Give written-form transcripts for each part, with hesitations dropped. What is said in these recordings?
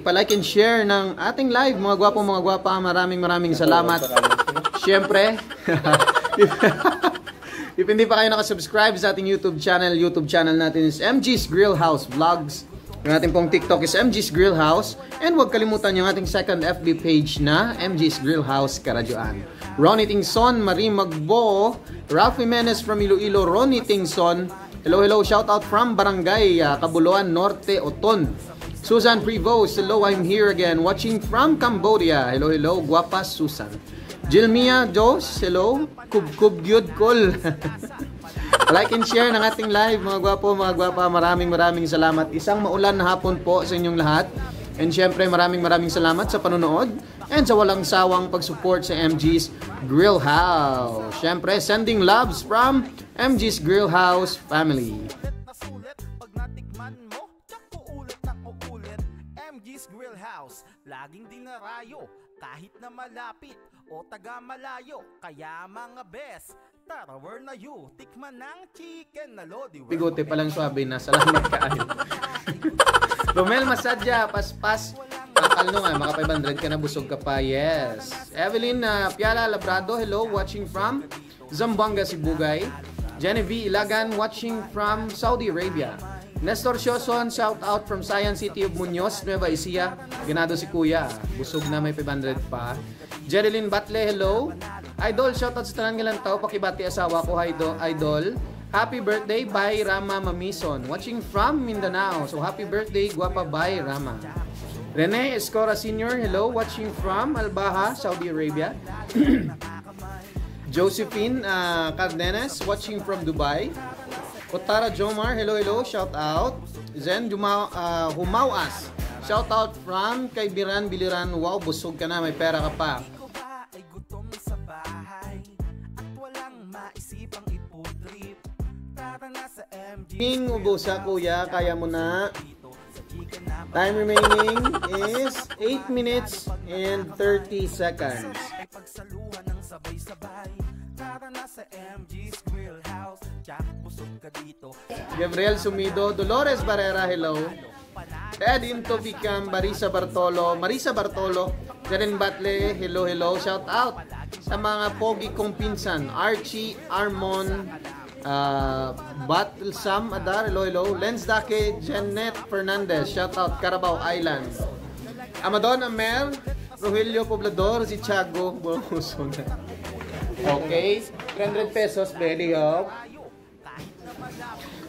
pa-like and share ng ating live, mga gwapo, mga gwapa. Maraming salamat. Siyempre, if hindi pa kayo nakasubscribe sa ating YouTube channel natin is MG's Grill House Vlogs. Yung ating pong TikTok is MG's Grill House. And huwag kalimutan yung ating second FB page na MG's Grill House Karadyoan. Ronnie Tingson, Marie Magbo, Ralph Jimenez from Iloilo, Ronnie Tingson. Hello, shout out from Barangay Kabuluan Norte, Oton. Susan Prevost, hello, I'm here again, watching from Cambodia. Hello, guapa Susan. Jilmia Jos, hello, Kub Gyud Kol. Like and share ng ating live, mga gwapo, mga gwapa. Maraming salamat. Isang maulan na hapon po sa inyong lahat. And syempre, maraming salamat sa panonood and sa walang sawang pag-support sa MG's Grill House. Syempre, sending loves from MG's Grill House family. MG's Grill House, laging dinarayo kahit na malapit o taga malayo. Kaya mga best, tara where na you, tikman ng chicken na lodi. Bigote pa lang swabe na, salamat kaayo. Romel Masadya, paspas. Ano nga, maka 500 ka na, busog ka pa, yes. Evelyn Piala Labrado, hello, watching from Zamboanga, Sibugay. Genevieve Ilagan, watching from Saudi Arabia. Nestor Sioson, shout out from Science City of Muñoz, Nueva Ecija. Ganado si Kuya, busog na, may 500 pa. Jerilyn Batle, hello. Idol, shout out sa tanan ngalang tao, pakibati asawa ko, Idol. Happy birthday, Bay Rama Mamison, watching from Mindanao. So happy birthday, guapa Bay Rama. Rene Escora Sr., hello, watching from Albaha, Saudi Arabia. Josephine Cardenas, watching from Dubai. Kotara Jomar, hello, shout out. Zen Humawas, shout out from Kaibiran Biliran. Wow, busog ka na, may pera ka pa. King Ubusa, kuya, kaya mo na. Time remaining is 8 minutes and 30 seconds. Gabriel Sumido, Dolores Barrera, hello. Edin Tobicam, Marisa Bartolo, Jaren Batle, hello, shout out sa mga pogi kong pinsan, Archie, Armon, Batlsam Adar, hello, Lenz Dake, Janet Fernandez, shout out, Carabao Island. Amadon Amer, Rogelio Poblador, si Tiago, okay, 300 pesos, belly up.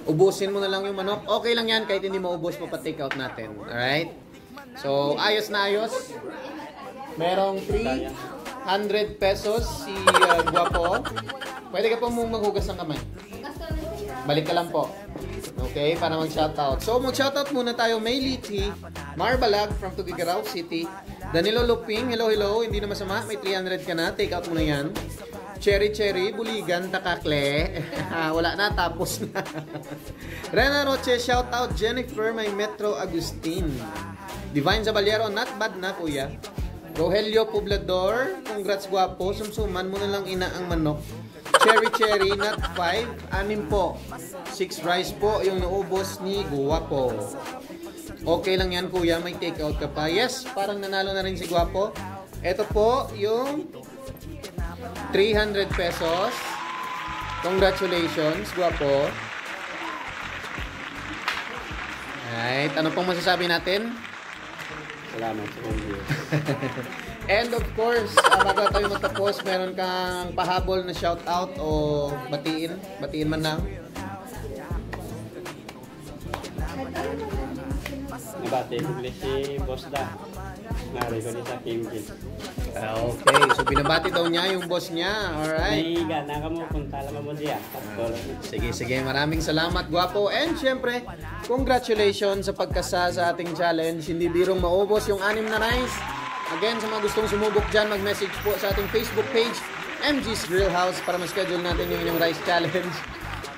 Ubusin mo na lang yung manok. Okay lang yan, kahit hindi mo ubos mo pa-take out natin. Alright? So, ayos na ayos. Merong 300 pesos si Guapo. Pwede ka po mong maghugas ng kamay. Balik ka lang po. Okay, para mag-shoutout. So, mag-shoutout muna tayo. May Liti, Marbalag from Tugigaraw City. Danilo Luping, hello, hindi na masama. May 300 ka na. Take out mo na yan. Cherry, Buligan, Takakle. Wala na, tapos na. Rena Roche, shout out. Jennifer, may Metro Agustin. Divine Zaballero, not bad na, kuya. Rogelio Poblador, congrats, guapo. Sumsuman mo na lang ina ang manok. Cherry, not 5. 6 po. 6 rice po yung naubos ni Guwapo. Okay lang yan, kuya. May take out ka pa. Yes, parang nanalo na rin si Guwapo. Ito po yung 300 pesos. Congratulations, Guwapo. Alright, ano pong masasabi natin? Salamat sa inyo. And of course, bago tayo magtapos, meron kang pahabol na shoutout o batiin man lang. Nabati ko si Boss Da. Nari ko sa Kimgil. Okay, so binabati daw niya yung boss niya. Alright. May gana ka mo, punta lang mo siya. Sige, maraming salamat, Guwapo. And syempre, congratulations sa pagkasa sa ating challenge. Hindi birong maubos yung 6 na rice. Again, sa mga gustong sumubok dyan, mag-message po sa ating Facebook page, MG's Grill House, para ma-schedule natin yung inyong rice challenge.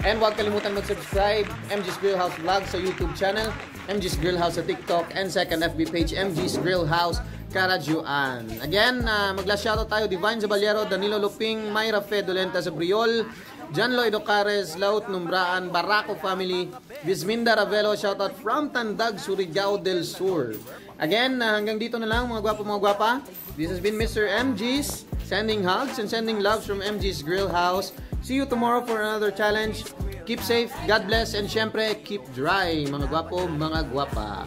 And huwag kalimutan mag-subscribe, MG's Grill House Vlog sa YouTube channel, MG's Grill House sa TikTok, and second FB page, MG's Grill House Carajuan. Again, mag-last shoutout tayo. Divine Zaballero, Danilo Luping, Myra Fe Dolenta sa Briol, John Lloyd Ocares, Laut Numbraan, Barraco Family, Bisminda Ravelo, shoutout from Tandag, Surigao del Sur. Again, hanggang dito na lang mga gwapa. This has been Mr. MG's, sending hugs and sending loves from MG's Grill House. See you tomorrow for another challenge. Keep safe, God bless, and syempre, keep dry, mga gwapo, mga gwapa.